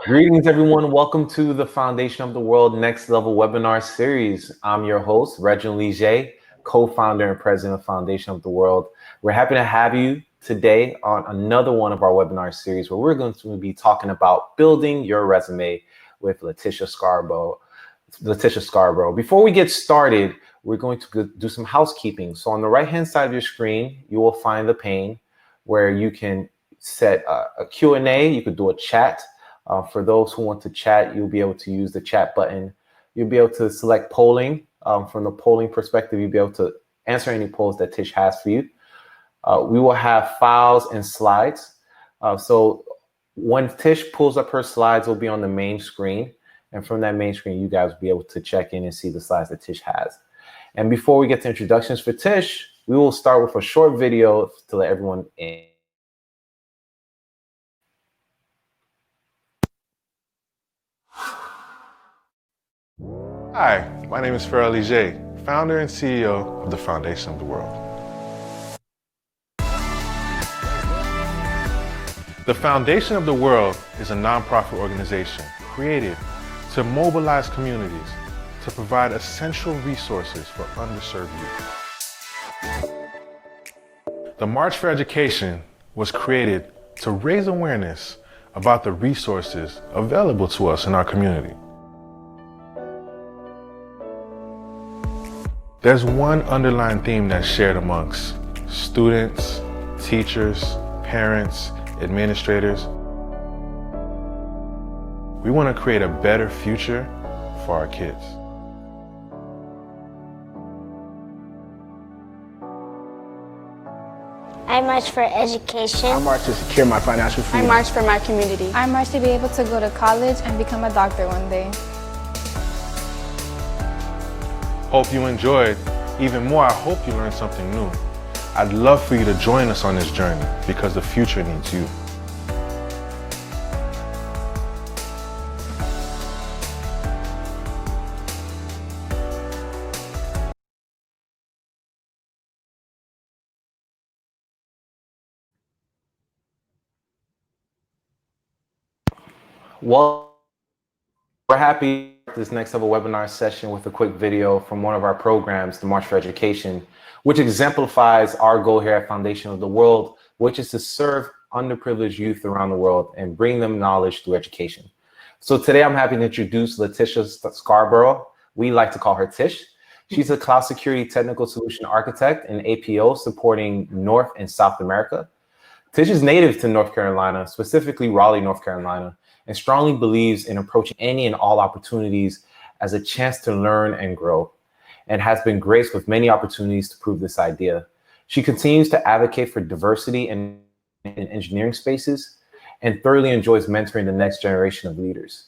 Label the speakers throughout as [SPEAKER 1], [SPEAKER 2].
[SPEAKER 1] Greetings, everyone. Welcome to the Foundation of the World Next Level webinar series. I'm your host, Reginald Leger, co-founder and president of Foundation of the World. We're happy to have you today on another one of our webinar series where we're going to be talking about building your resume with Letitia Scarborough. Before we get started, we're going to do some housekeeping. So on the right-hand side of your screen, you will find the pane where you can set a Q&A. You could do a chat. For those who want to chat, you'll be able to use the chat button. You'll be able to select polling. From the polling perspective, you'll be able to answer any polls that Tish has for you. We will have files and slides. So when Tish pulls up her slides, will be on the main screen. And from that main screen, you guys will be able to check in and see the slides that Tish has. And before we get to introductions for Tish, we will start with a short video to let everyone in.
[SPEAKER 2] Hi, my name is S.T.A.R, founder and CEO of the Foundation of the World. The Foundation of the World is a nonprofit organization created to mobilize communities to provide essential resources for underserved youth. The March for Education was created to raise awareness about the resources available to us in our community. There's one underlying theme that's shared amongst students, teachers, parents, administrators. We want to create a better future for our kids.
[SPEAKER 3] I march for education.
[SPEAKER 4] I march to secure my financial freedom.
[SPEAKER 5] I march for my community.
[SPEAKER 6] I march to be able to go to college and become a doctor one day.
[SPEAKER 2] Hope you enjoyed. Even more, I hope you learned something new. I'd love for you to join us on this journey because the future needs you.
[SPEAKER 1] Well, we're happy this next level webinar session with a quick video from one of our programs, the March for Education, which exemplifies our goal here at Foundation of the World, which is to serve underprivileged youth around the world and bring them knowledge through education. So today I'm happy to introduce Letitia Scarborough. We like to call her Tish. She's a cloud security technical solution architect and APO supporting North and South America. Tish is native to North Carolina, specifically Raleigh, North Carolina, and strongly believes in approaching any and all opportunities as a chance to learn and grow, and has been graced with many opportunities to prove this idea. She continues to advocate for diversity in engineering spaces and thoroughly enjoys mentoring the next generation of leaders.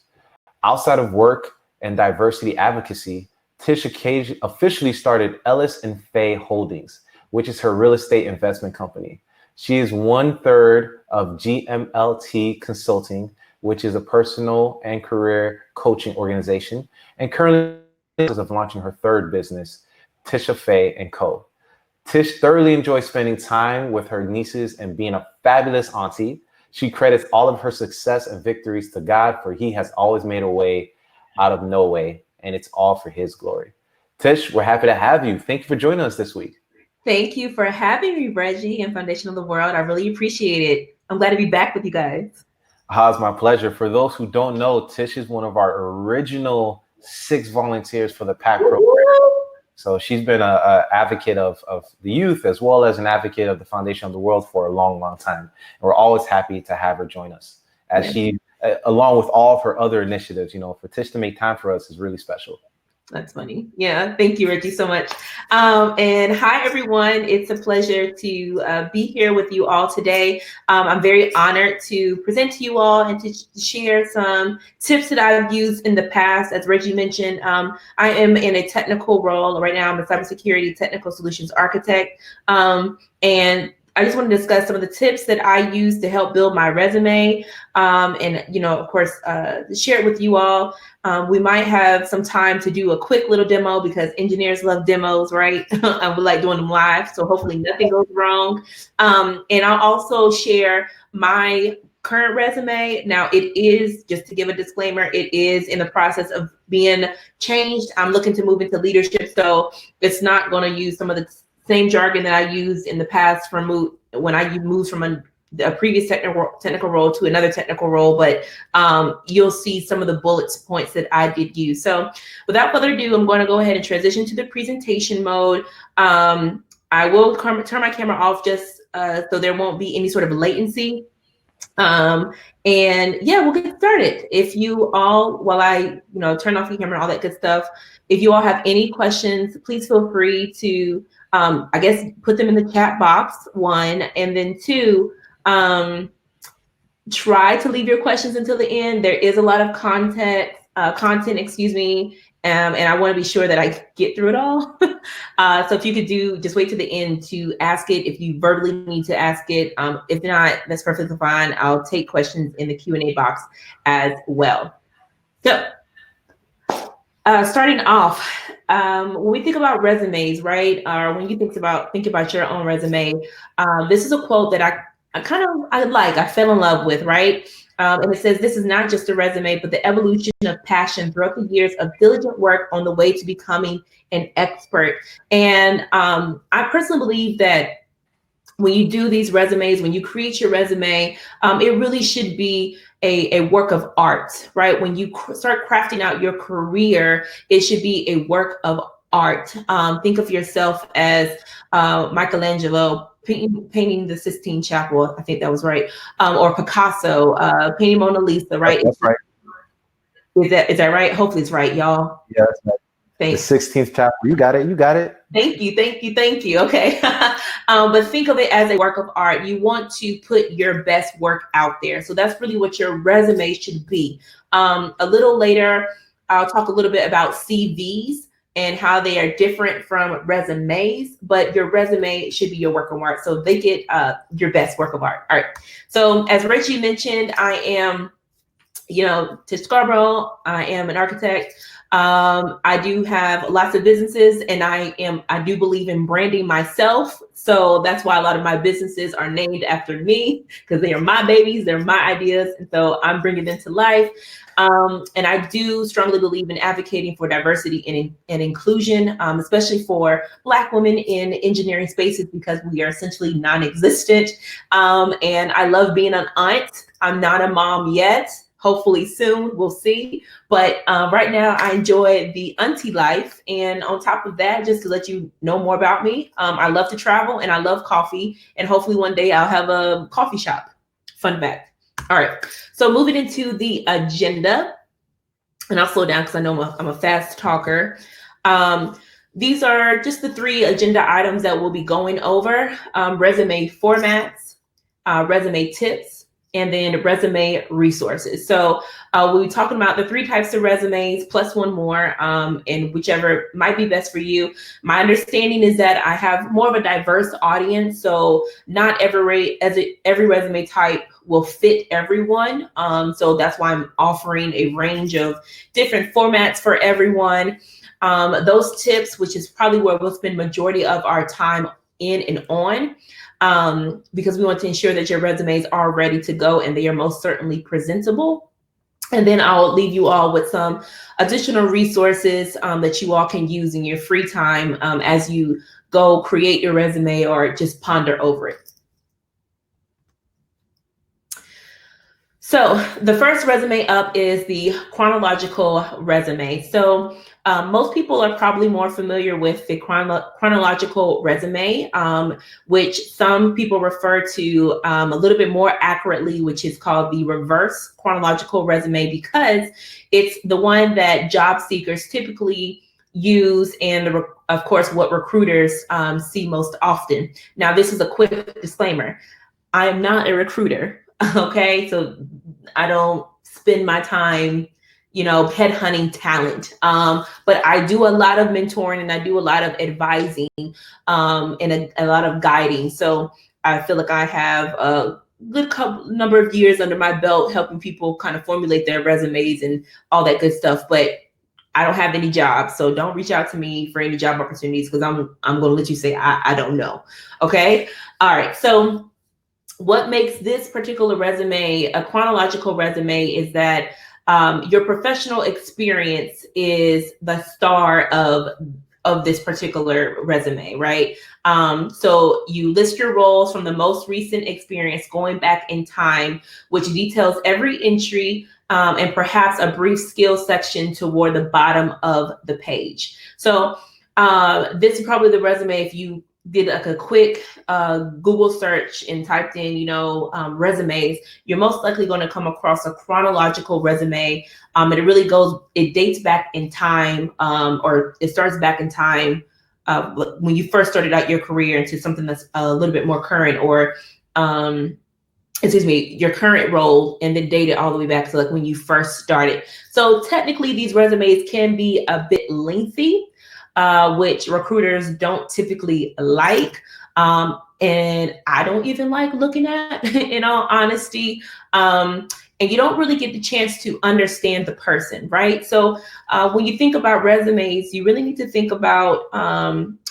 [SPEAKER 1] Outside of work and diversity advocacy, Tish officially started Ellis and Fay Holdings, which is her real estate investment company. She is 1/3 of GMLT Consulting, which is a personal and career coaching organization, and currently is of launching her third business, Tisha Fay & Co. Tish thoroughly enjoys spending time with her nieces and being a fabulous auntie. She credits all of her success and victories to God, for he has always made a way out of no way, and it's all for his glory. Tish, we're happy to have you. Thank you for joining us this week.
[SPEAKER 7] Thank you for having me, Reggie, and Foundation of the World. I really appreciate it. I'm glad to be back with you guys.
[SPEAKER 1] It's my pleasure. For those who don't know, Tish is one of our original 6 volunteers for the PAC program. So she's been an advocate of the youth as well as an advocate of the Foundation of the World for a long, long time. And we're always happy to have her join us as she, along with all of her other initiatives, for Tish to make time for us is really special.
[SPEAKER 7] That's funny. Yeah, thank you, Reggie, so much. And hi, everyone. It's a pleasure to be here with you all today. I'm very honored to present to you all and to share some tips that I've used in the past. As Reggie mentioned, I am in a technical role. Right now, I'm a cybersecurity technical solutions architect. And I just want to discuss some of the tips that I use to help build my resume, and of course, share it with you all. We might have some time to do a quick little demo because engineers love demos, right? I would like doing them live, so hopefully nothing goes wrong. And I'll also share my current resume. Now it is, just to give a disclaimer, it is in the process of being changed. I'm looking to move into leadership, so it's not going to use some of the same jargon that I used in the past when I moved from a previous technical role to another technical role, but you'll see some of the bullet points that I did use. So without further ado, I'm going to go ahead and transition to the presentation mode. I will turn my camera off just so there won't be any sort of latency. And yeah, we'll get started. If you all, while I turn off your camera and all that good stuff, if you all have any questions, please feel free to I guess put them in the chat box, one, and then two, try to leave your questions until the end. There is a lot of content, excuse me, and I want to be sure that I get through it all. So if you could just wait to the end to ask it, if you verbally need to ask it. If not, that's perfectly fine. I'll take questions in the Q&A box as well. So starting off, when we think about resumes, right? Or when you think about your own resume, this is a quote that I fell in love with, right? And it says, "This is not just a resume, but the evolution of passion throughout the years of diligent work on the way to becoming an expert." And I personally believe that when you do these resumes, when you create your resume, it really should be a work of art, right? When you start crafting out your career, it should be a work of art. Think of yourself as Michelangelo painting the Sistine Chapel. I think that was right. Or Picasso painting Mona Lisa, right?
[SPEAKER 1] That's right.
[SPEAKER 7] Is that right? Hopefully it's right, y'all.
[SPEAKER 1] Yeah, that's right.
[SPEAKER 7] Thanks.
[SPEAKER 1] The 16th chapter. You got it.
[SPEAKER 7] Thank you. Okay. But think of it as a work of art. You want to put your best work out there. So that's really what your resume should be. A little later, I'll talk a little bit about CVs and how they are different from resumes, but your resume should be your work of art. So they get your best work of art. All right. So as Richie mentioned, I am, Tish Scarborough. I am an architect. I do have lots of businesses, and I do believe in branding myself. So that's why a lot of my businesses are named after me, because they are my babies, they're my ideas. And so I'm bringing them to life. And I do strongly believe in advocating for diversity and inclusion, especially for Black women in engineering spaces, because we are essentially non-existent. And I love being an aunt. I'm not a mom yet. Hopefully soon, we'll see. But right now I enjoy the auntie life. And on top of that, just to let you know more about me, I love to travel and I love coffee. And hopefully one day I'll have a coffee shop. Fun fact. All right, so moving into the agenda, and I'll slow down because I know I'm a fast talker. These are just the 3 agenda items that we'll be going over: resume formats, resume tips, and then resume resources. So we'll be talking about the 3 types of resumes plus one more, and whichever might be best for you. My understanding is that I have more of a diverse audience, so not every resume type will fit everyone. So that's why I'm offering a range of different formats for everyone. Those tips, which is probably where we'll spend majority of our time in and on, because we want to ensure that your resumes are ready to go and they are most certainly presentable. And then I'll leave you all with some additional resources that you all can use in your free time as you go create your resume or just ponder over it. So the first resume up is the chronological resume. So most people are probably more familiar with the chronological resume, which some people refer to a little bit more accurately, which is called the reverse chronological resume, because it's the one that job seekers typically use and of course what recruiters see most often. Now, this is a quick disclaimer. I am not a recruiter. Okay, so I don't spend my time, headhunting talent. But I do a lot of mentoring and I do a lot of advising and a lot of guiding. So I feel like I have a good number of years under my belt helping people kind of formulate their resumes and all that good stuff. But I don't have any jobs, so don't reach out to me for any job opportunities, because I'm going to let you say I don't know. Okay, all right. So what makes this particular resume a chronological resume is that your professional experience is the star of this particular resume, right? So you list your roles from the most recent experience going back in time, which details every entry and perhaps a brief skill section toward the bottom of the page. So this is probably the resume. If you did like a quick Google search and typed in, resumes, you're most likely going to come across a chronological resume. And it dates back in time, or it starts back in time when you first started out your career into something that's a little bit more current, or your current role, and then date it all the way back to like when you first started. So technically these resumes can be a bit lengthy, which recruiters don't typically like. And I don't even like looking at, in all honesty. And you don't really get the chance to understand the person, right? So when you think about resumes, you really need to think about,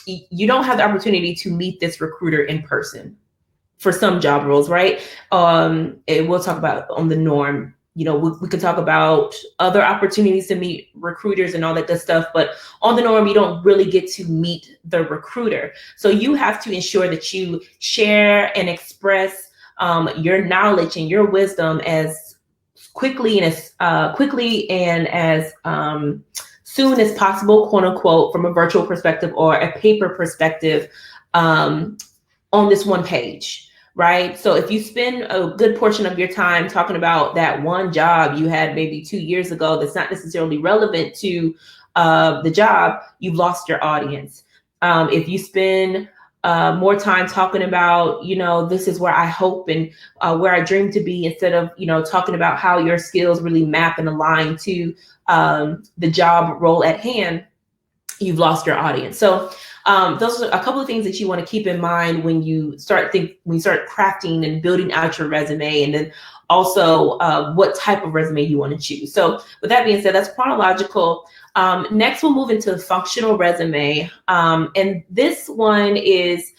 [SPEAKER 7] you don't have the opportunity to meet this recruiter in person for some job roles, right? And we'll talk about on the norm. We could talk about other opportunities to meet recruiters and all that good stuff, but on the norm, you don't really get to meet the recruiter. So you have to ensure that you share and express your knowledge and your wisdom as quickly and as soon as possible, quote unquote, from a virtual perspective or a paper perspective, on this one page. Right. So if you spend a good portion of your time talking about that one job you had maybe 2 years ago that's not necessarily relevant to the job, you've lost your audience. If you spend more time talking about, this is where I hope and where I dream to be, instead of, talking about how your skills really map and align to the job role at hand, you've lost your audience. So those are a couple of things that you want to keep in mind when you start crafting and building out your resume, and then also what type of resume you want to choose. So with that being said, that's chronological. Next, we'll move into functional resume. And this one is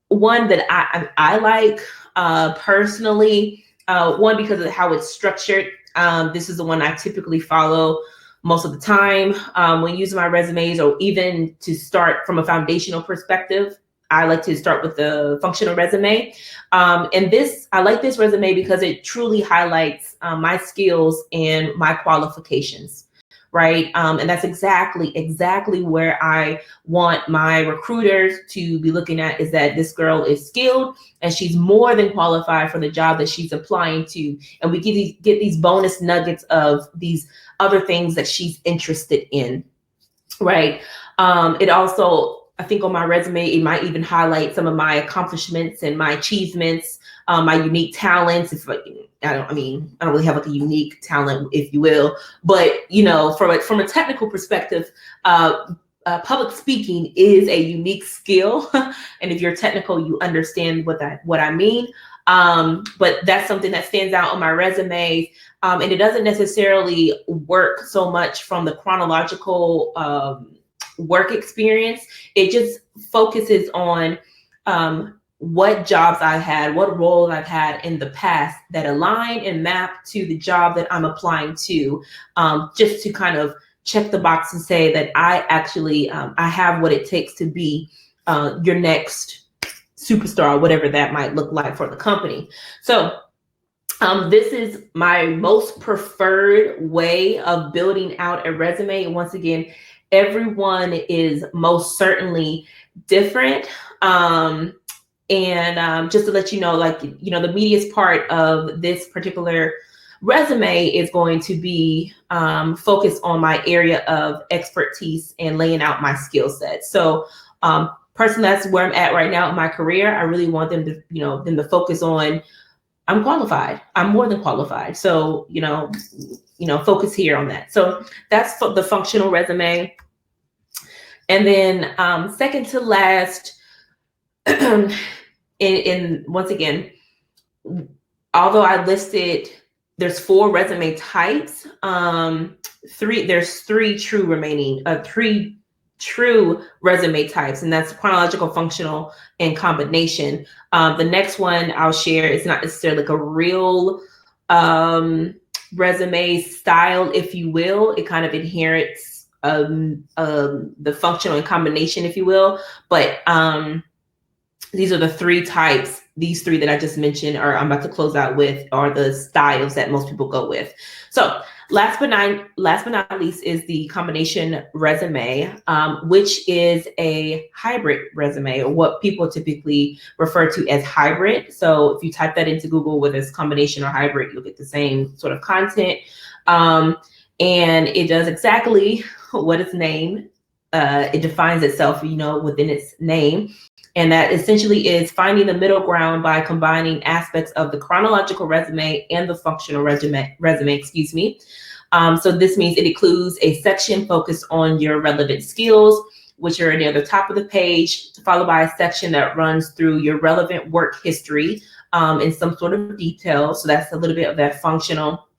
[SPEAKER 7] one that I like personally. One, because of how it's structured. This is the one I typically follow most of the time when using my resumes, or even to start from a foundational perspective. I like to start with the functional resume. And I like this resume because it truly highlights my skills and my qualifications, right? And that's exactly where I want my recruiters to be looking at, is that this girl is skilled and she's more than qualified for the job that she's applying to. And we get these bonus nuggets of these other things that she's interested in, right? It also, I think on my resume, it might even highlight some of my accomplishments and my achievements, my unique talents. I don't really have like a unique talent, if you will, but from a technical perspective, public speaking is a unique skill. And if you're technical, you understand what I mean. But that's something that stands out on my resume. And it doesn't necessarily work so much from the chronological work experience. It just focuses on what jobs I've had, what roles I've had in the past that align and map to the job that I'm applying to, just to kind of check the box and say that I actually, I have what it takes to be your next superstar, whatever that might look like for the company. So this is my most preferred way of building out a resume. And once again, everyone is most certainly different. And just to let you know, the meatiest part of this particular resume is going to be focused on my area of expertise and laying out my skill set. So personally, that's where I'm at right now in my career. I really want them to, focus on, I'm qualified. I'm more than qualified. So, focus here on that. So that's the functional resume. And then second to last, in once again, although I listed, there's 4 resume types, there's three true resume types, and that's chronological, functional, and combination. The next one I'll share is not necessarily like a real resume style, if you will. It kind of inherits the functional and combination, if you will. But these are the three types. These three that I just mentioned, or I'm about to close out with, are the styles that most people go with. So last but not least is the combination resume, which is a hybrid resume, or what people typically refer to as hybrid. So if you type that into Google, whether it's combination or hybrid, you'll get the same sort of content. And it does exactly what its name. It defines itself, within its name. And that essentially is finding the middle ground by combining aspects of the chronological resume and the functional resume, So this means it includes a section focused on your relevant skills, which are near the top of the page, followed by a section that runs through your relevant work history in some sort of detail. So that's a little bit of that functional.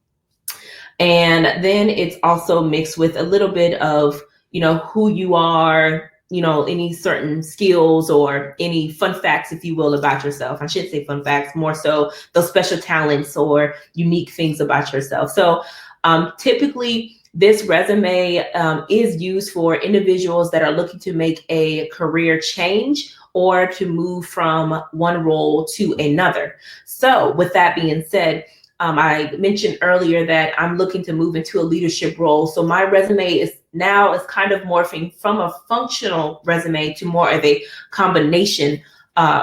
[SPEAKER 7] And then it's also mixed with a little bit of, who you are, any certain skills or any fun facts, if you will, about yourself. I shouldn't say fun facts, more so those special talents or unique things about yourself. So typically this resume is used for individuals that are looking to make a career change or to move from one role to another. So with that being said, I mentioned earlier that I'm looking to move into a leadership role. So my resume is kind of morphing from a functional resume to more of a combination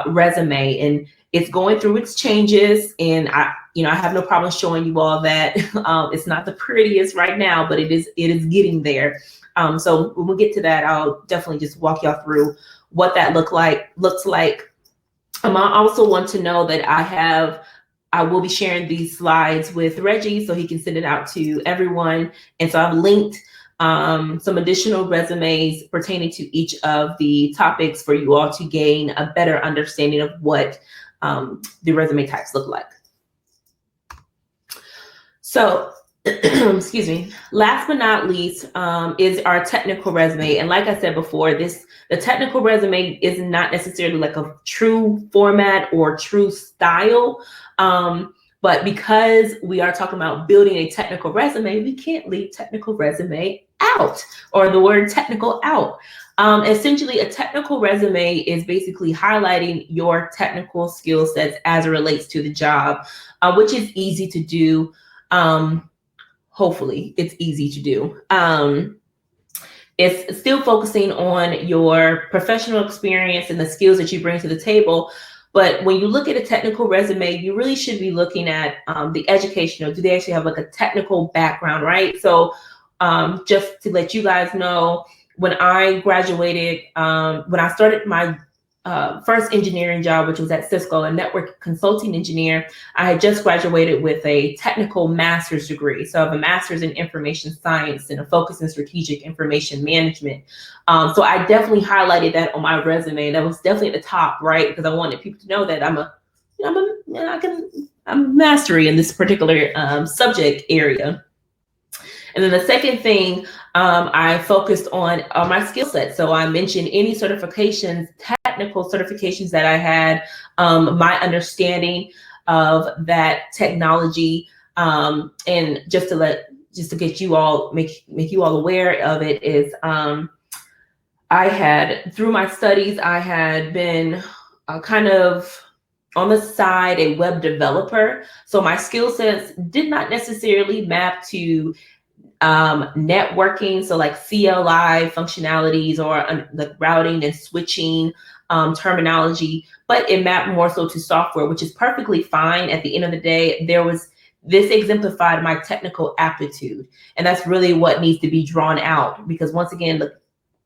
[SPEAKER 7] resume. And it's going through its changes. And I have no problem showing you all that it's not the prettiest right now, but it is getting there. So when we get to that, I'll definitely just walk y'all through what that looks like. I also want to know that I will be sharing these slides with Reggie so he can send it out to everyone. And so I've linked some additional resumes pertaining to each of the topics for you all to gain a better understanding of what the resume types look like. So, excuse me, last but not least is our technical resume. And like I said before, the technical resume is not necessarily like a true format or true style. But because we are talking about building a technical resume, we can't leave technical resume out, or the word technical out. Essentially, a technical resume is basically highlighting your technical skill sets as it relates to the job, which is easy to do. Hopefully, it's easy to do. It's still focusing on your professional experience and the skills that you bring to the table. But when you look at a technical resume, you really should be looking at the educational. Do they actually have like a technical background, right? So just to let you guys know, when I graduated, when I started my first engineering job, which was at Cisco, a network consulting engineer, I had just graduated with a technical master's degree. So I have a master's in information science and a focus in strategic information management. So I definitely highlighted that on my resume. That was definitely at the top, right? Because I wanted people to know that I'm mastery in this particular subject area. And then the second thing I focused on are my skill set. So I mentioned any certifications, technical certifications that I had, my understanding of that technology, and just to get you all, make you all aware of it, is I had, through my studies, I had been kind of on the side a web developer. So my skill sets did not necessarily map to networking, so like CLI functionalities or the routing and switching terminology, but it mapped more so to software, which is perfectly fine. At the end of the day, this exemplified my technical aptitude, and that's really what needs to be drawn out, because once again, look,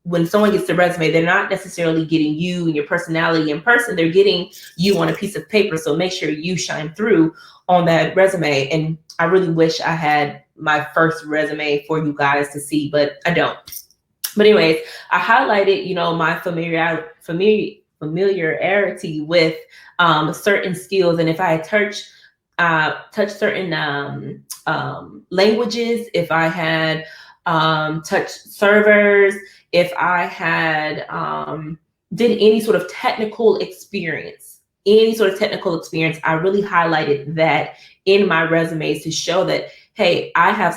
[SPEAKER 7] when someone gets the resume, they're not necessarily getting you and your personality in person, they're getting you on a piece of paper. So make sure you shine through on that resume. And I really wish I had my first resume for you guys to see, but I don't. But anyways, I highlighted, my familiarity with certain skills. And if I had touched certain languages, if I had touched servers, if I had did any sort of technical experience, I really highlighted that in my resumes to show that, hey, I have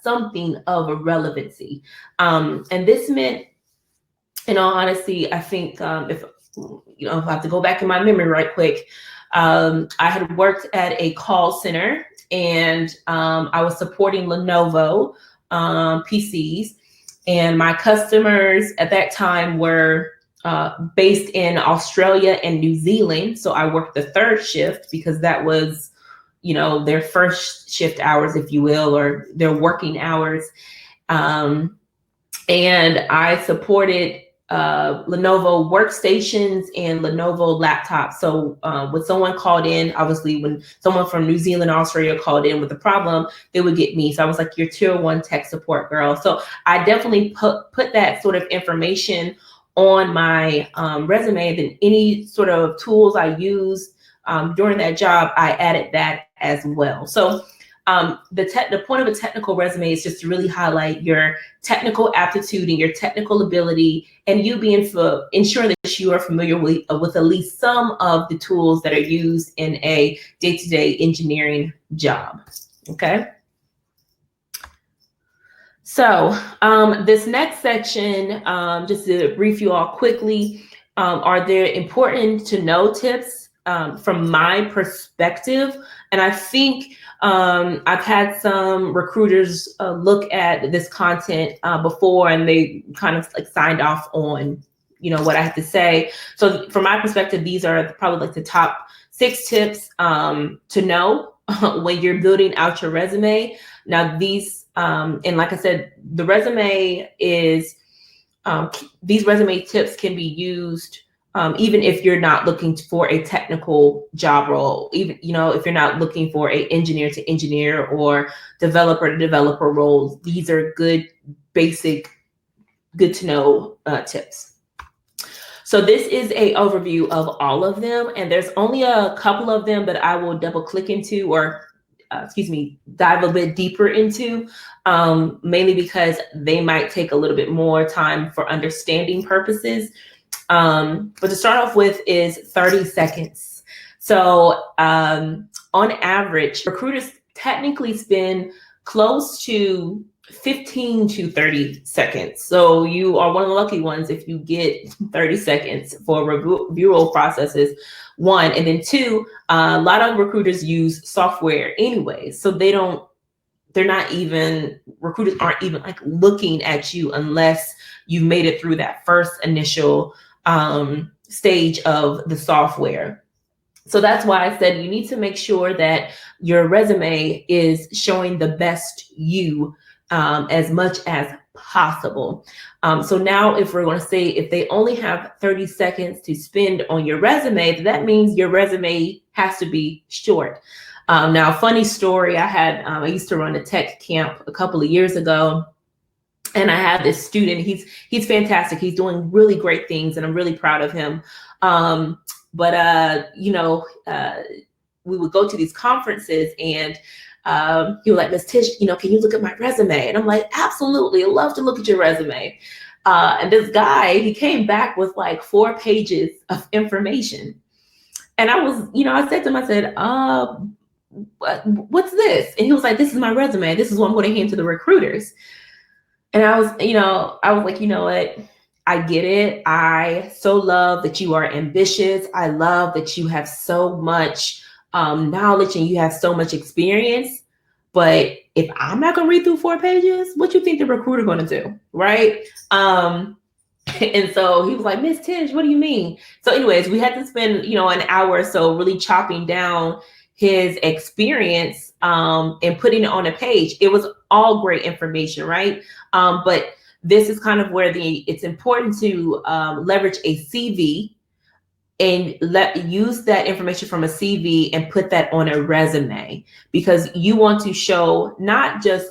[SPEAKER 7] something of a relevancy. And this meant, in all honesty, I think if I have to go back in my memory right quick, I had worked at a call center, and I was supporting Lenovo PCs, and my customers at that time were based in Australia and New Zealand. So I worked the third shift because that was, their first shift hours, if you will, or their working hours. And I supported Lenovo workstations and Lenovo laptops. So when someone called in, obviously when someone from New Zealand, Australia called in with a problem, they would get me. So I was like your tier 1 tech support girl. So I definitely put that sort of information on my resume. Then any sort of tools I used during that job, I added that as well. So the point of a technical resume is just to really highlight your technical aptitude and your technical ability, and you ensure that you are familiar with at least some of the tools that are used in a day-to-day engineering job. Okay. So this next section, just to brief you all quickly, are there important to know tips from my perspective? And I think I've had some recruiters look at this content before, and they kind of like signed off on, what I have to say. So from my perspective, these are probably like the top 6 tips to know when you're building out your resume. Now these, and like I said, the resume is, these resume tips can be used even if you're not looking for a technical job role, even, if you're not looking for a engineer to engineer or developer to developer roles, these are good, basic, good to know tips. So this is an overview of all of them, and there's only a couple of them that I will double click into, or dive a bit deeper into, mainly because they might take a little bit more time for understanding purposes. But to start off with is 30 seconds. So on average, recruiters technically spend close to 15 to 30 seconds. So you are one of the lucky ones if you get 30 seconds for review processes, 1. And then 2, a lot of recruiters use software anyway. So recruiters aren't even like looking at you unless you've made it through that first initial stage of the software. So that's why I said you need to make sure that your resume is showing the best you as much as possible. So now if we're going to say if they only have 30 seconds to spend on your resume, that means your resume has to be short. Now, funny story, I used to run a tech camp a couple of years ago, and I had this student. He's fantastic. He's doing really great things, and I'm really proud of him. We would go to these conferences, and he was like, Miss Tish, can you look at my resume? And I'm like, absolutely, I'd love to look at your resume. And this guy, he came back with like 4 pages of information. And I was, I said to him, I said, what's this? And he was like, this is my resume. This is what I'm going to hand to the recruiters. And I was like, you know what? I get it. I so love that you are ambitious. I love that you have so much knowledge and you have so much experience. But if I'm not going to read through 4 pages, what you think the recruiter going to do? Right. And so he was like, Miss Tish, what do you mean? So anyways, we had to spend, an hour or so really chopping down his experience and putting it on a page. It was all great information, right? But this is kind of where it's important to leverage a CV and use that information from a CV and put that on a resume, because you want to show not just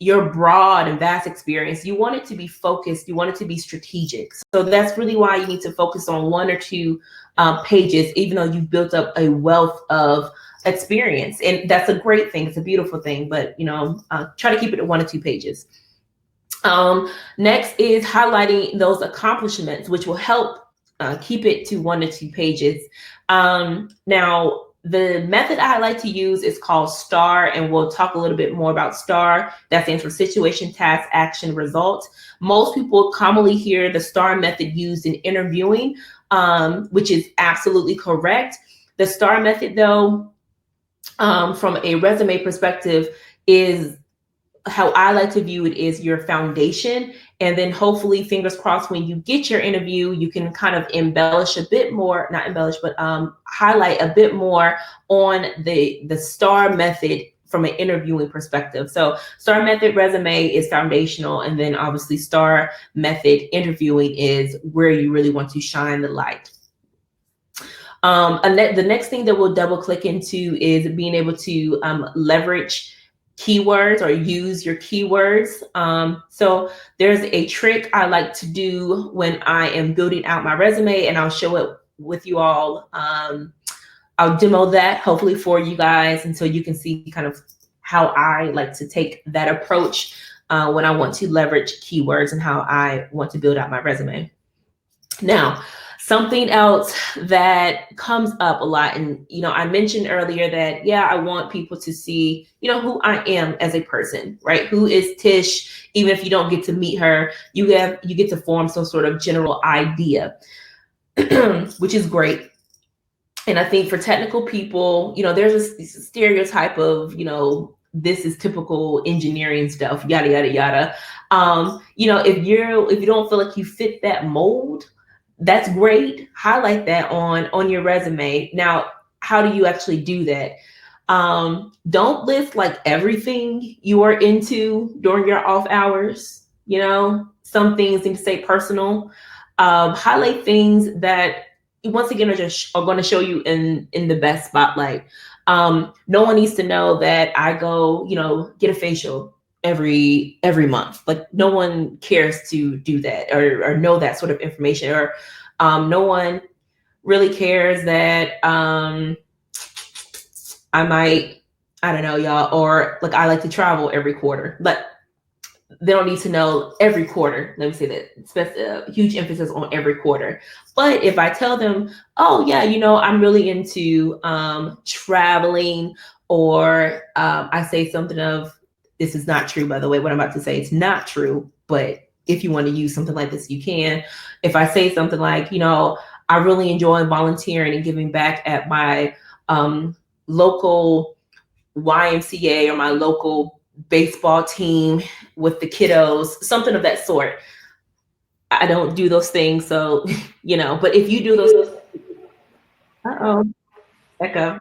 [SPEAKER 7] your broad and vast experience. You want it to be focused. You want it to be strategic. So that's really why you need to focus on 1 or 2 pages, even though you've built up a wealth of experience. And that's a great thing. It's a beautiful thing, but try to keep it at 1 or 2 pages. Next is highlighting those accomplishments, which will help keep it to 1 to 2 pages. Now, the method I like to use is called S.T.A.R, and we'll talk a little bit more about S.T.A.R. That stands for situation, task, action, result. Most people commonly hear the S.T.A.R method used in interviewing, which is absolutely correct. The S.T.A.R method, though, from a resume perspective, is how I like to view it is your foundation. And then hopefully, fingers crossed, when you get your interview, you can kind of embellish a bit more, not embellish, but highlight a bit more on the S.T.A.R method from an interviewing perspective. So S.T.A.R method resume is foundational. And then obviously S.T.A.R method interviewing is where you really want to shine the light. And the next thing that we'll double click into is being able to leverage keywords or use your keywords. So there's a trick I like to do when I am building out my resume, and I'll show it with you all. I'll demo that hopefully for you guys, and so you can see kind of how I like to take that approach when I want to leverage keywords and how I want to build out my resume. Now, something else that comes up a lot, and I mentioned earlier that I want people to see who I am as a person, right? Who is Tish? Even if you don't get to meet her, you get to form some sort of general idea, which is great. And I think for technical people, there's a stereotype of this is typical engineering stuff, yada yada yada. If you don't feel like you fit that mold, that's great. Highlight that on your resume. Now, how do you actually do that? Don't list like everything you are into during your off hours. Some things need to say personal. Highlight things that once again are going to show you in the best spotlight. No one needs to know that I go, get a facial every month. Like no one cares to do that or know that sort of information, or no one really cares that I don't know, y'all, or like I like to travel every quarter, but they don't need to know every quarter. Let me say that. Huge emphasis on every quarter. But if I tell them, oh yeah, I'm really into traveling, or I say something of, this is not true, by the way, what I'm about to say, it's not true, but if you want to use something like this, you can. If I say something like, I really enjoy volunteering and giving back at my local YMCA or my local baseball team with the kiddos, something of that sort. I don't do those things. So, but if you do those, echo.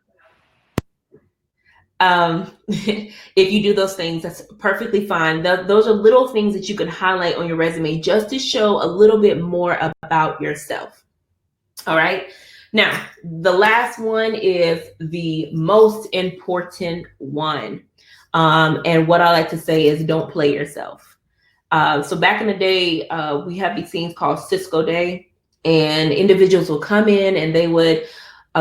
[SPEAKER 7] If you do those things, that's perfectly fine. Those are little things that you can highlight on your resume just to show a little bit more about yourself. All right. Now, the last one is the most important one. And what I like to say is don't play yourself. So back in the day, we have these things called Cisco Day, and individuals will come in and they would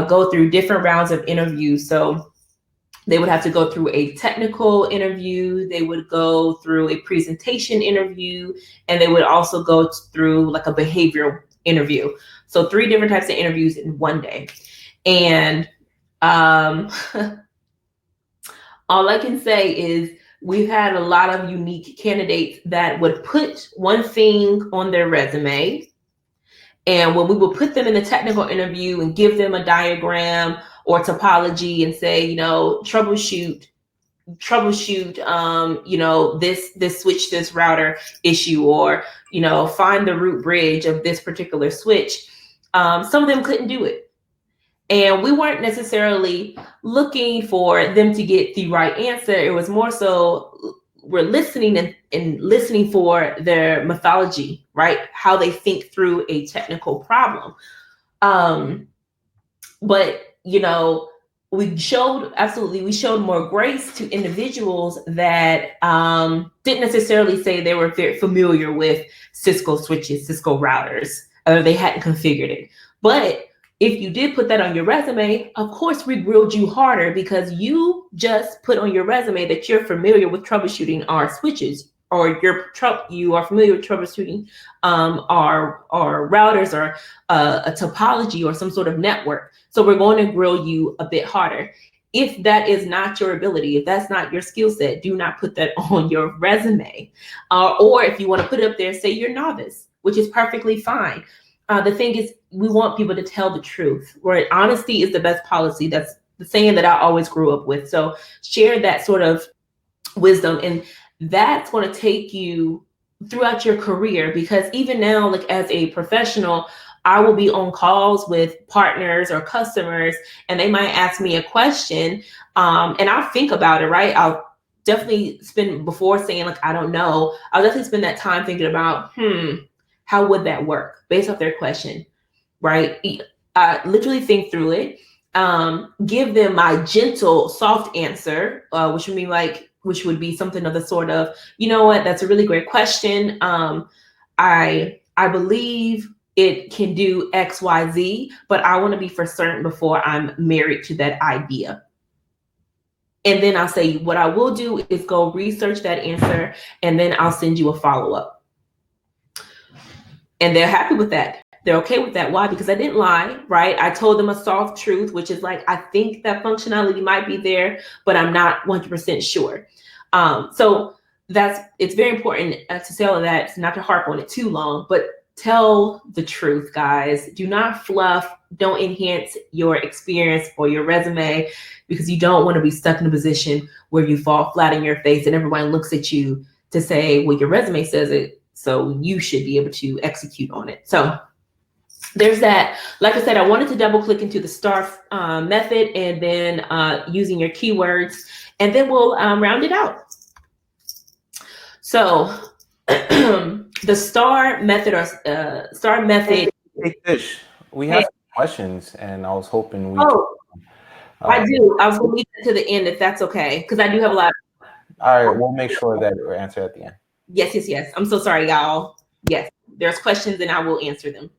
[SPEAKER 7] go through different rounds of interviews. So they would have to go through a technical interview, they would go through a presentation interview, and they would also go through like a behavioral interview. So 3 different types of interviews in one day. And all I can say is we've had a lot of unique candidates that would put one thing on their resume, and when we would put them in a technical interview and give them a diagram or topology and say, troubleshoot, this switch, this router issue, or, find the root bridge of this particular switch. Some of them couldn't do it. And we weren't necessarily looking for them to get the right answer. It was more so we're listening and listening for their methodology, right? How they think through a technical problem. But, we showed more grace to individuals that didn't necessarily say they were very familiar with Cisco switches, Cisco routers, or they hadn't configured it. But if you did put that on your resume, of course, we grilled you harder because you just put on your resume that you're familiar with troubleshooting our switches. or you are familiar with troubleshooting our routers or a topology or some sort of network. So we're going to grill you a bit harder. If that is not your ability, if that's not your skill set, do not put that on your resume. Or if you want to put it up there, say you're novice, which is perfectly fine. The thing is, we want people to tell the truth, right? Honesty is the best policy. That's the saying that I always grew up with. So share that sort of wisdom, and that's going to take you throughout your career, because even now, like as a professional, I will be on calls with partners or customers, and they might ask me a question, and I'll think about it, right? I'll definitely spend, before saying like, I don't know, I'll definitely spend that time thinking about, how would that work based off their question, right? Literally think through it, give them my gentle, soft answer, which would be something of the sort of, you know what, that's a really great question. I believe it can do X, Y, Z, but I want to be for certain before I'm married to that idea. And then I'll say, what I will do is go research that answer, and then I'll send you a follow-up. And they're happy with that. They're okay with that. Why? Because I didn't lie, right? I told them a soft truth, which is like, I think that functionality might be there, but I'm not 100% sure. So it's very important to say all of that, not to harp on it too long, but tell the truth, guys. Do not fluff. Don't enhance your experience or your resume, because you don't want to be stuck in a position where you fall flat on your face and everyone looks at you to say, well, your resume says it, so you should be able to execute on it. So there's that. Like I said, I wanted to double click into the STAR method, and then using your keywords, and then we'll round it out. So the STAR method, or STAR method.
[SPEAKER 1] Hey, Tish, we have some questions, and I was hoping we.
[SPEAKER 7] I do. I was going to leave it to the end if that's okay, because I do have a lot.
[SPEAKER 1] All right, we'll make sure that we're answered at the end.
[SPEAKER 7] Yes. I'm so sorry, y'all. Yes, there's questions, and I will answer them.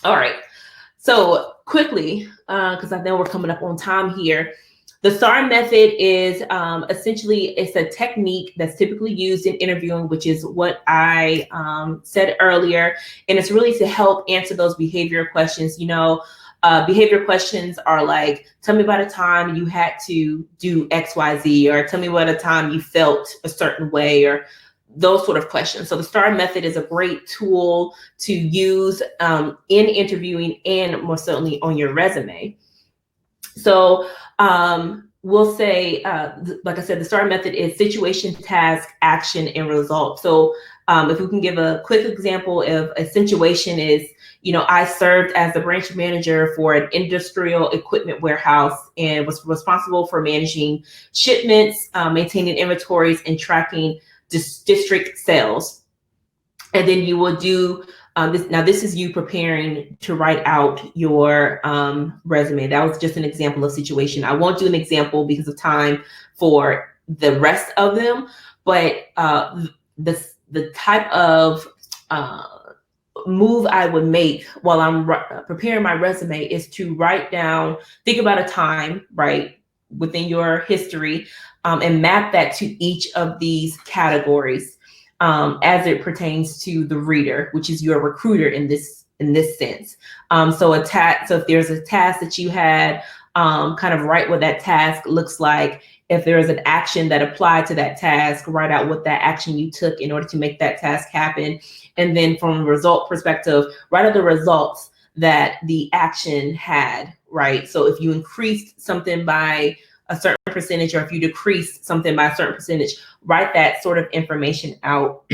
[SPEAKER 7] All right. So quickly, because I know we're coming up on time here. The STAR method is essentially, it's a technique that's typically used in interviewing, which is what I said earlier. And it's really to help answer those behavior questions. You know, behavior questions are like, tell me about a time you had to do X, Y, Z, or tell me about a time you felt a certain way, or those sort of questions. So the STAR method is a great tool to use in interviewing, and more certainly on your resume. So we'll say, like I said, the STAR method is situation, task, action, and result. So if we can give a quick example of a situation is, you know, I served as the branch manager for an industrial equipment warehouse and was responsible for managing shipments, maintaining inventories, and tracking district sales. And then you will do this. Now, this is you preparing to write out your resume. That was just an example of situation. I won't do an example because of time for the rest of them, but the type of move I would make while I'm preparing my resume is to write down, think about a time, right, within your history, and map that to each of these categories as it pertains to the reader, which is your recruiter in this sense. So if there's a task that you had, kind of write what that task looks like. If there is an action that applied to that task, write out what that action you took in order to make that task happen. And then from a result perspective, write out the results that the action had, right? So if you increased something by a certain percentage, or if you decrease something by a certain percentage, write that sort of information out.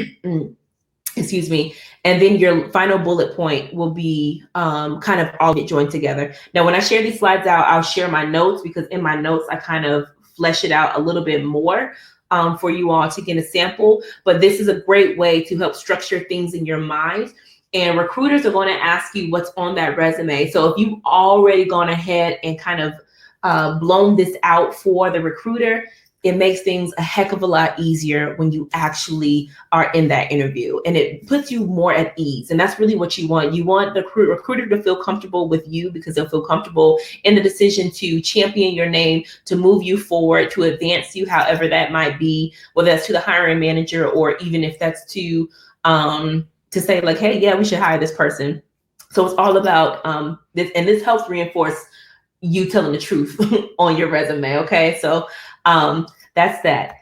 [SPEAKER 7] Excuse me. And then your final bullet point will be kind of all get joined together. Now, when I share these slides out, I'll share my notes, because in my notes, I kind of flesh it out a little bit more for you all to get a sample. But this is a great way to help structure things in your mind. And recruiters are going to ask you what's on that resume. So if you've already gone ahead and kind of blown this out for the recruiter, it makes things a heck of a lot easier when you actually are in that interview, and it puts you more at ease. And that's really what you want. You want the recruiter to feel comfortable with you, because they'll feel comfortable in the decision to champion your name, to move you forward, to advance you, however that might be, whether that's to the hiring manager, or even if that's to say like, hey, yeah, we should hire this person. So it's all about this, and this helps reinforce you telling the truth on your resume. Okay, so that's that.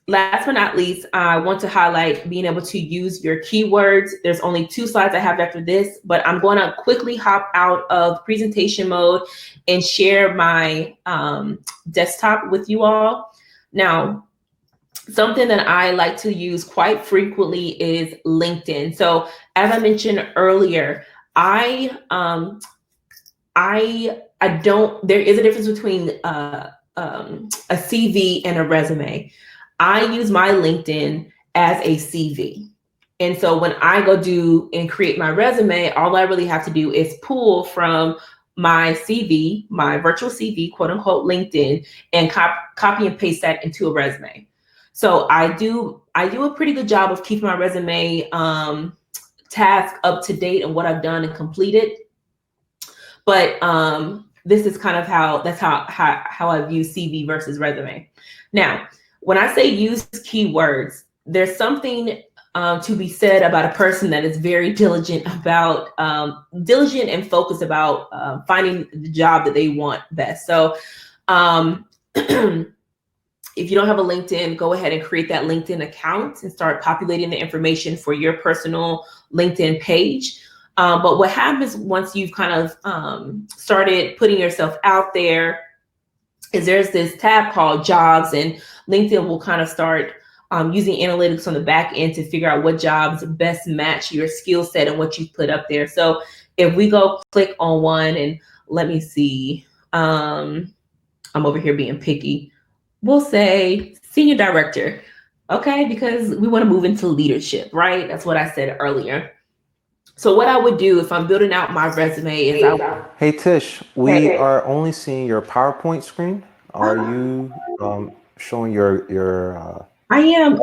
[SPEAKER 7] Last but not least, I want to highlight being able to use your keywords. There's only 2 slides I have after this, but I'm going to quickly hop out of presentation mode and share my desktop with you all. Now, something that I like to use quite frequently is LinkedIn. So as I mentioned earlier, there is a difference between a CV and a resume. I use my LinkedIn as a CV. And so when I go do and create my resume, all I really have to do is pull from my CV, my virtual CV, quote unquote, LinkedIn, and copy and paste that into a resume. So I do a pretty good job of keeping my resume task up to date and what I've done and completed. But this is kind of how I view CV versus resume. Now, when I say use keywords, there's something to be said about a person that is very diligent and focused about finding the job that they want best. So if you don't have a LinkedIn, go ahead and create that LinkedIn account and start populating the information for your personal LinkedIn page. But what happens once you've kind of started putting yourself out there is there's this tab called jobs, and LinkedIn will kind of start using analytics on the back end to figure out what jobs best match your skill set and what you put up there. So if we go click on one, and let me see, I'm over here being picky. We'll say senior director, okay? Because we want to move into leadership, right? That's what I said earlier. So what I would do if I'm building out my resume is
[SPEAKER 1] Hey Tish, we are only seeing your PowerPoint screen. Are you showing your
[SPEAKER 7] I am.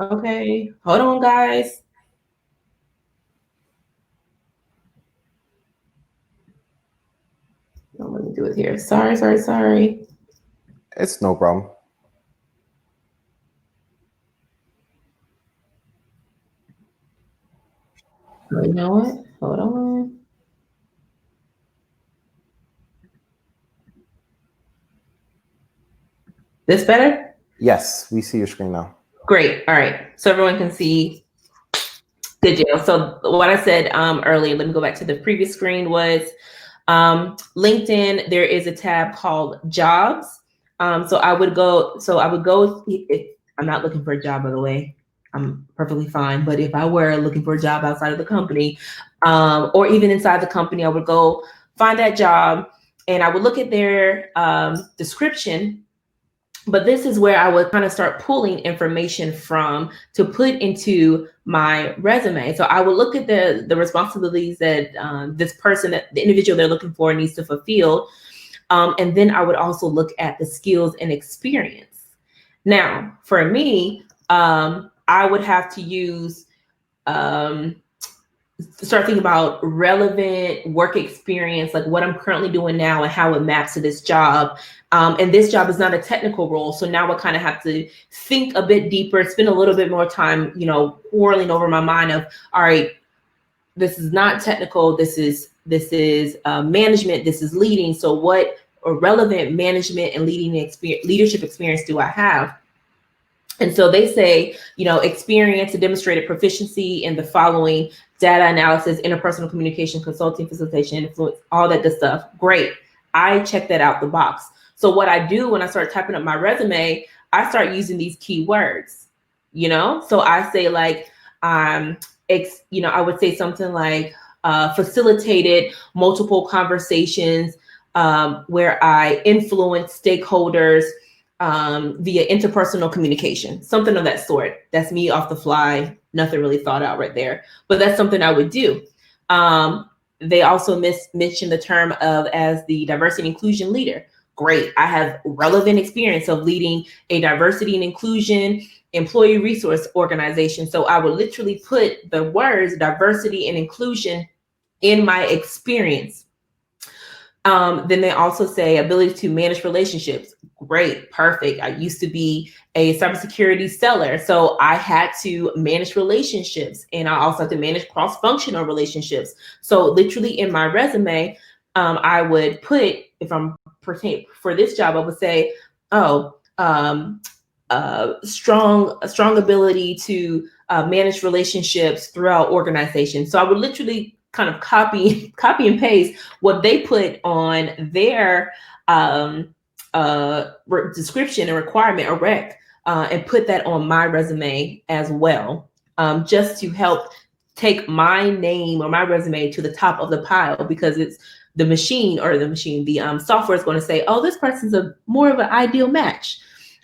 [SPEAKER 7] Okay, hold on, guys. Let me do it here. Sorry.
[SPEAKER 1] It's no problem.
[SPEAKER 7] You know what? Hold on. This better?
[SPEAKER 1] Yes, we see your screen now.
[SPEAKER 7] Great. All right. So everyone can see. Good deal. So what I said earlier, let me go back to the previous screen, was LinkedIn, there is a tab called jobs. So I would go, I'm not looking for a job, by the way. I'm perfectly fine. But if I were looking for a job outside of the company, or even inside the company, I would go find that job and I would look at their description. But this is where I would kind of start pulling information from to put into my resume. So I would look at the responsibilities that this person, that the individual they're looking for, needs to fulfill. And then I would also look at the skills and experience. Now, for me, I would have to use, start thinking about relevant work experience, like what I'm currently doing now and how it maps to this job. And this job is not a technical role. So now I kind of have to think a bit deeper, spend a little bit more time, whirling over my mind of, all right, this is not technical. This is management. This is leading. So what relevant management and leadership experience do I have? And so they say, experience and demonstrated proficiency in the following: data analysis, interpersonal communication, consulting, facilitation, influence, all that good stuff. Great. I check that out the box. So what I do when I start typing up my resume, I start using these keywords, So I say like, I would say something like facilitated multiple conversations where I influence stakeholders via interpersonal communication, something of that sort. That's me off the fly, nothing really thought out right there, but that's something I would do. They also mention the term as the diversity and inclusion leader. Great. I have relevant experience of leading a diversity and inclusion employee resource organization. So I would literally put the words diversity and inclusion in my experience. Then they also say ability to manage relationships. Great, perfect. I used to be a cybersecurity seller, so I had to manage relationships, and I also had to manage cross-functional relationships. So literally in my resume, I would put, if I'm for this job, I would say, strong ability to manage relationships throughout organizations. So I would literally kind of copy and paste what they put on their description and requirement or rec, and put that on my resume as well, just to help take my name or my resume to the top of the pile, because it's the software is going to say, oh, this person's more of an ideal match.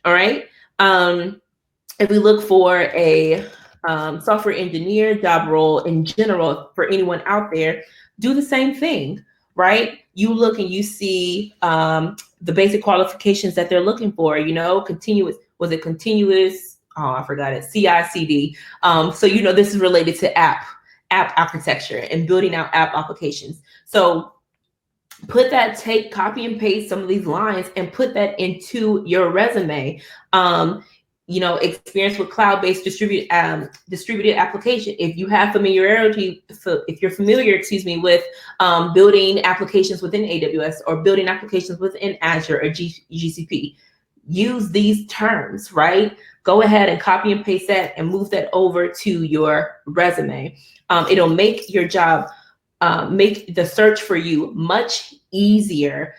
[SPEAKER 7] All right. If we look for a software engineer job role in general, for anyone out there, do the same thing, right? You look and you see the basic qualifications that they're looking for, continuous, oh, I forgot it, CI/CD. So, this is related to app architecture and building out app applications. So copy and paste some of these lines and put that into your resume. Experience with cloud-based distributed application. If you have familiarity, if you're familiar, with building applications within AWS or building applications within Azure or GCP, use these terms, right? Go ahead and copy and paste that and move that over to your resume. It'll make your job, make the search for you much easier,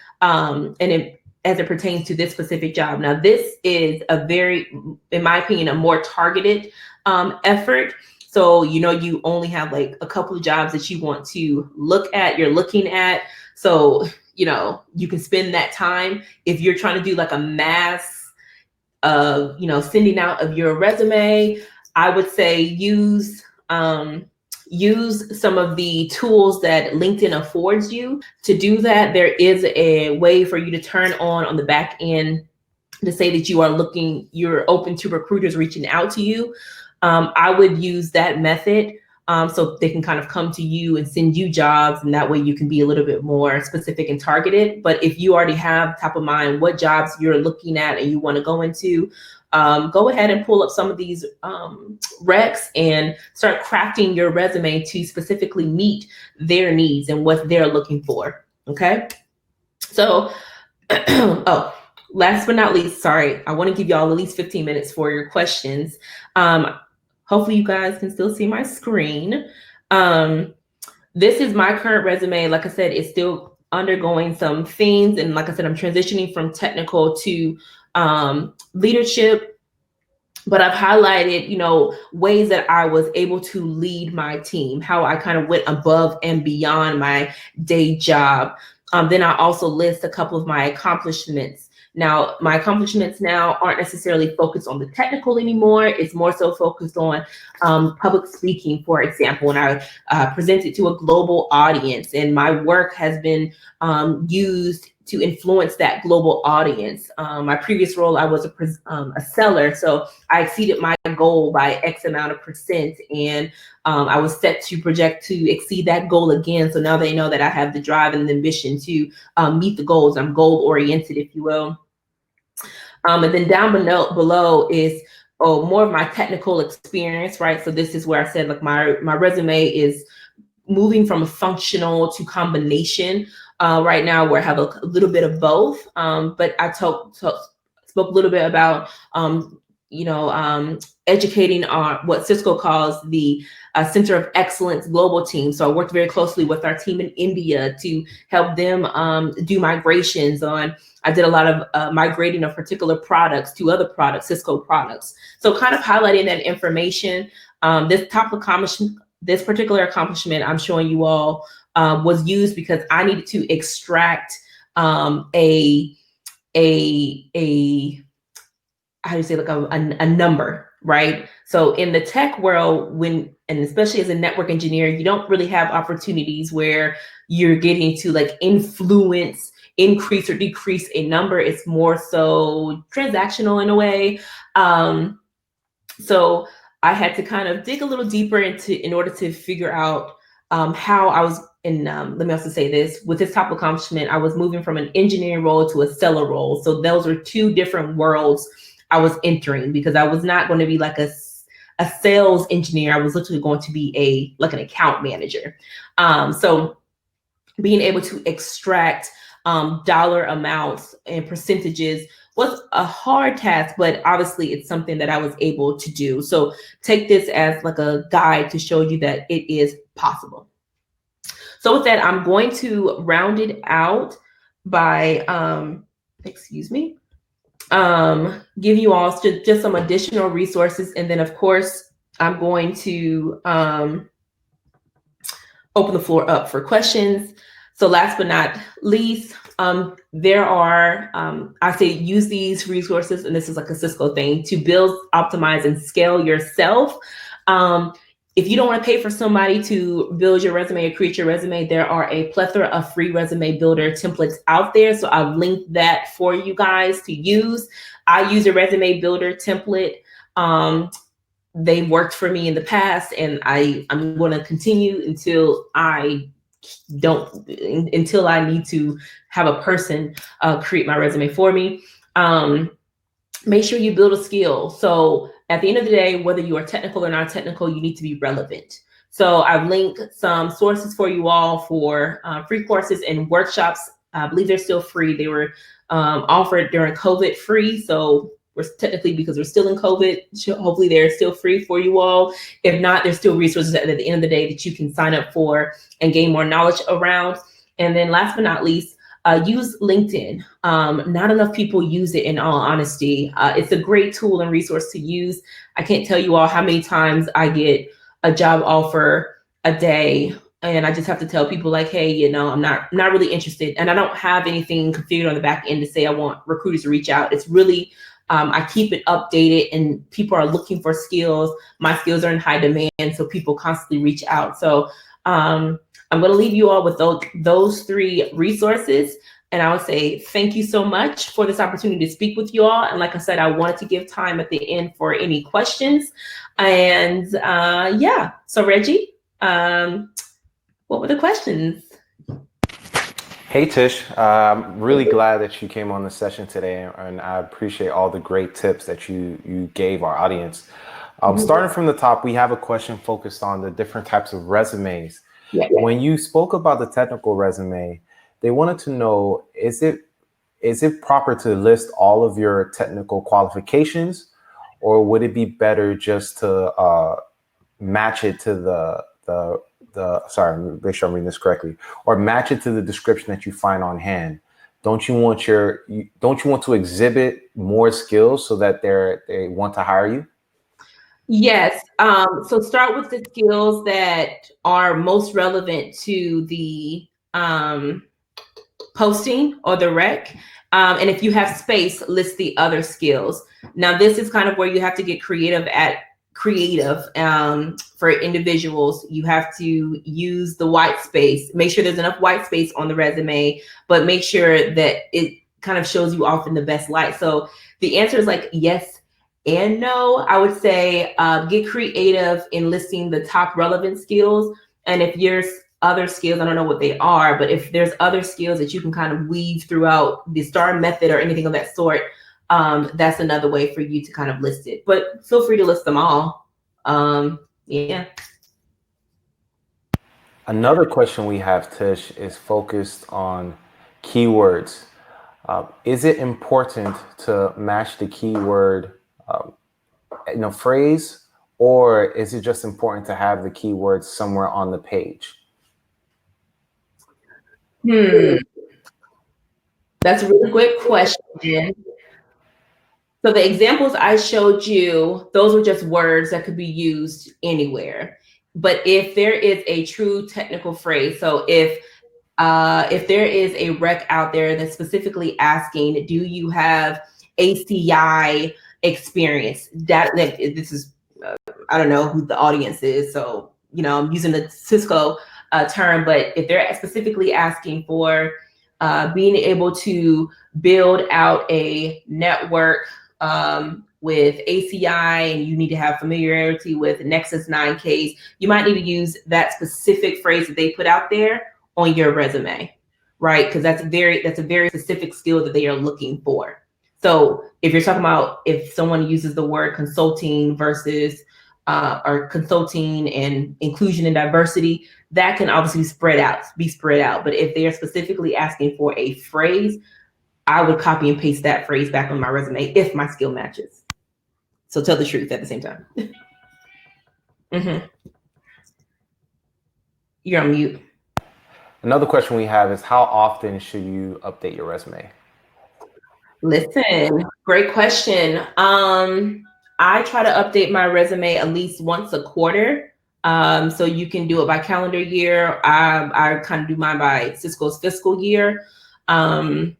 [SPEAKER 7] as it pertains to this specific job. Now, this is in my opinion, a more targeted effort. So, you only have like a couple of jobs that you want to you're looking at. So, you can spend that time. If you're trying to do like a mass of, sending out of your resume, I would say use some of the tools that LinkedIn affords you. To do that, there is a way for you to turn on the back end to say that you're open to recruiters reaching out to you. I would use that method, so they can kind of come to you and send you jobs, and that way you can be a little bit more specific and targeted. But if you already have top of mind what jobs you're looking at and you want to go into, go ahead and pull up some of these recs and start crafting your resume to specifically meet their needs and what they're looking for. Okay. So, last but not least, sorry, I want to give y'all at least 15 minutes for your questions. Hopefully you guys can still see my screen. This is my current resume. Like I said, it's still undergoing some things. And like I said, I'm transitioning from technical to leadership, but I've highlighted, ways that I was able to lead my team, how I kind of went above and beyond my day job. Then I also list a couple of my accomplishments. Now, my accomplishments now aren't necessarily focused on the technical anymore. It's more so focused on public speaking, for example, when I presented to a global audience, and my work has been used to influence that global audience. My previous role, I was a seller, so I exceeded my goal by X amount of percent, and I was set to project to exceed that goal again. So now they know that I have the drive and the ambition to meet the goals. I'm goal oriented, if you will. And then down below is more of my technical experience, right? So this is where I said, like, my resume is moving from a functional to combination right now, where I have a little bit of both. But I spoke a little bit about, educating what Cisco calls the Center of Excellence Global Team. So I worked very closely with our team in India to help them do migrations on. I did a lot of migrating of particular products to other products, Cisco products. So kind of highlighting that information. This particular accomplishment I'm showing you all was used because I needed to extract a number, right? So in the tech world, and especially as a network engineer, you don't really have opportunities where you're getting to like influence increase or decrease a number. It's more so transactional in a way. So I had to kind of dig a little deeper in order to figure out how I was let me also say this, with this top accomplishment, I was moving from an engineering role to a seller role. So those were two different worlds I was entering, because I was not going to be like a sales engineer. I was literally going to be an account manager. So being able to extract dollar amounts and percentages was a hard task, but obviously it's something that I was able to do. So take this as like a guide to show you that it is possible. So with that, I'm going to round it out by, give you all just some additional resources. And then of course, I'm going to open the floor up for questions. So last but not least, there are, I say use these resources, and this is like a Cisco thing, to build, optimize, and scale yourself. If you don't want to pay for somebody to build your resume or create your resume, there are a plethora of free resume builder templates out there. So I've linked that for you guys to use. I use a resume builder template. They worked for me in the past, and I'm going to continue until I need to have a person create my resume for me. Make sure you build a skill. So at the end of the day, whether you are technical or not technical, you need to be relevant. So I've linked some sources for you all for free courses and workshops. I believe they're still free. They were offered during COVID free. So we're technically, because we're still in COVID, hopefully they're still free for you all. If not, there's still resources at the end of the day that you can sign up for and gain more knowledge around. And then last but not least, use LinkedIn. Not enough people use it, in all honesty. It's a great tool and resource to use. I can't tell you all how many times I get a job offer a day, and I just have to tell people like, hey, I'm not really interested. And I don't have anything configured on the back end to say I want recruiters to reach out. It's really, I keep it updated, and people are looking for skills. My skills are in high demand, so people constantly reach out. So I'm going to leave you all with those three resources. And I would say thank you so much for this opportunity to speak with you all. And like I said, I wanted to give time at the end for any questions. And so Reggie, what were the questions?
[SPEAKER 1] Hey, Tish, I'm really glad that you came on the session today, and I appreciate all the great tips that you gave our audience. Starting from the top, we have a question focused on the different types of resumes. Yeah. When you spoke about the technical resume, they wanted to know, is it proper to list all of your technical qualifications, or would it be better just to match it to sorry, make sure I'm reading this correctly, or match it to the description that you find on hand? Don't you want to exhibit more skills so that they want to hire you?
[SPEAKER 7] Yes. So start with the skills that are most relevant to the posting or the rec. And if you have space, list the other skills. Now, this is kind of where you have to get creative for individuals. You have to use the white space. Make sure there's enough white space on the resume, but make sure that it kind of shows you off in the best light. So the answer is like yes and no. I would say get creative in listing the top relevant skills. And if there's other skills, I don't know what they are, but if there's other skills that you can kind of weave throughout the STAR method or anything of that sort, that's another way for you to kind of list it. But feel free to list them all. Yeah.
[SPEAKER 1] Another question we have, Tish, is focused on keywords. Is it important to match the keyword phrase, or is it just important to have the keywords somewhere on the page?
[SPEAKER 7] That's a really good question. So the examples I showed you, those were just words that could be used anywhere. But if there is a true technical phrase, so if there is a rec out there that's specifically asking, do you have ACI experience? This is, I don't know who the audience is, so I'm using the Cisco term, but if they're specifically asking for being able to build out a network with ACI, and you need to have familiarity with Nexus 9Ks, you might need to use that specific phrase that they put out there on your resume, right? Because that's a very specific skill that they are looking for. So if you're talking about if someone uses the word consulting versus or consulting and inclusion and diversity, that can obviously be spread out. But if they are specifically asking for a phrase, I would copy and paste that phrase back on my resume if my skill matches. So tell the truth at the same time. You're on mute.
[SPEAKER 1] Another question we have is, how often should you update your resume?
[SPEAKER 7] Listen, great question. I try to update my resume at least once a quarter. So you can do it by calendar year. I kind of do mine by Cisco's fiscal year. But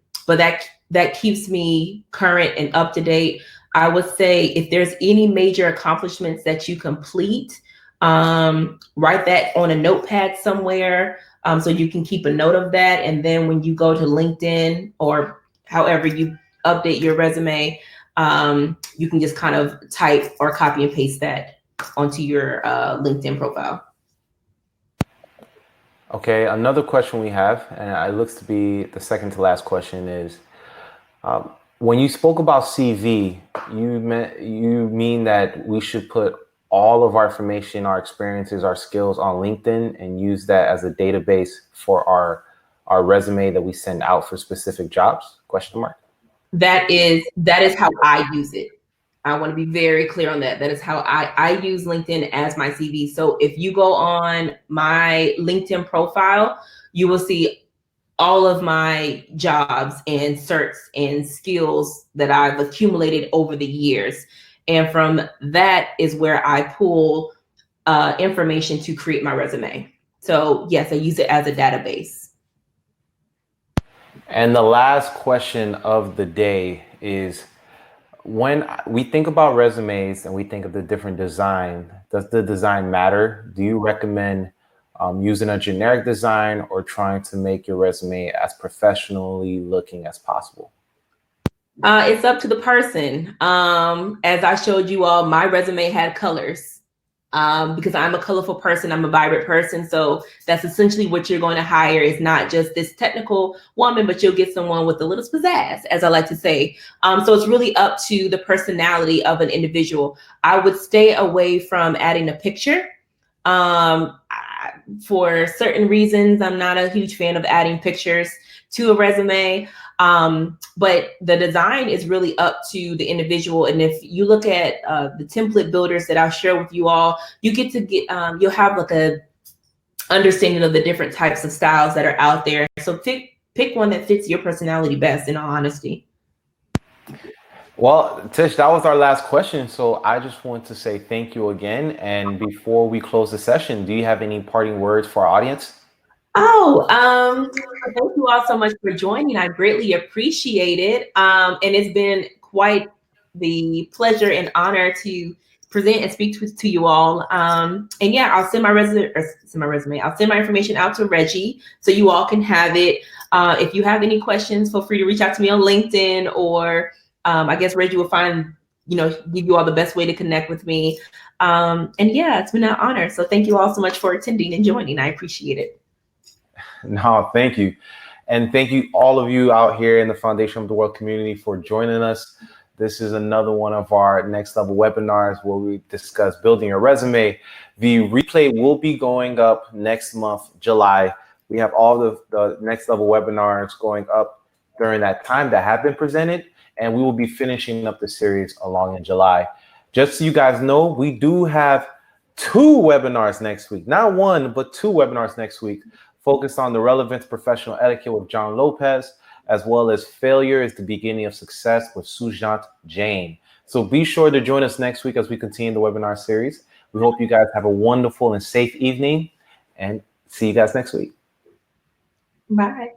[SPEAKER 7] that keeps me current and up to date. I would say if there's any major accomplishments that you complete, write that on a notepad somewhere, so you can keep a note of that. And then when you go to LinkedIn or however you update your resume, you can just kind of type or copy and paste that onto your LinkedIn profile.
[SPEAKER 1] Okay, another question we have, and it looks to be the second to last question, is when you spoke about CV, you mean that we should put all of our information, our experiences, our skills on LinkedIn and use that as a database for our resume that we send out for specific jobs? Question mark.
[SPEAKER 7] That is how I use it. I want to be very clear on that. That is how I use LinkedIn as my CV. So if you go on my LinkedIn profile, you will see all of my jobs and certs and skills that I've accumulated over the years. And from that is where I pull information to create my resume. So yes, I use it as a database.
[SPEAKER 1] And the last question of the day is, when we think about resumes and we think of the different design, does the design matter? Do you recommend using a generic design or trying to make your resume as professionally looking as possible?
[SPEAKER 7] It's up to the person. As I showed you all, my resume had colors because I'm a colorful person. I'm a vibrant person. So that's essentially what you're going to hire, is not just this technical woman, but you'll get someone with a little pizzazz, as I like to say. So it's really up to the personality of an individual. I would stay away from adding a picture. For certain reasons, I'm not a huge fan of adding pictures to a resume. But the design is really up to the individual. And if you look at the template builders that I'll share with you all, you get to you'll have like a understanding of the different types of styles that are out there. So pick one that fits your personality best, in all honesty.
[SPEAKER 1] Well, Tish, that was our last question. So I just want to say thank you again. And before we close the session, do you have any parting words for our audience?
[SPEAKER 7] Thank you all so much for joining. I greatly appreciate it. And it's been quite the pleasure and honor to present and speak to you all. And yeah, I'll send my resume. I'll send my information out to Reggie so you all can have it. If you have any questions, feel free to reach out to me on LinkedIn, or I guess Reggie will give you all the best way to connect with me. And yeah, it's been an honor. So thank you all so much for attending and joining. I appreciate it.
[SPEAKER 1] No, thank you. And thank you, all of you out here in the Foundation of the World community, for joining us. This is another one of our next level webinars where we discuss building your resume. The replay will be going up next month, July. We have all the next level webinars going up during that time that have been presented, and we will be finishing up the series along in July. Just so you guys know, we do have 2 webinars next week, not 1, but 2 webinars next week, focused on the relevance professional etiquette with John Lopez, as well as failure is the beginning of success with Sujant Jain. So be sure to join us next week as we continue the webinar series. We hope you guys have a wonderful and safe evening, and see you guys next week.
[SPEAKER 7] Bye.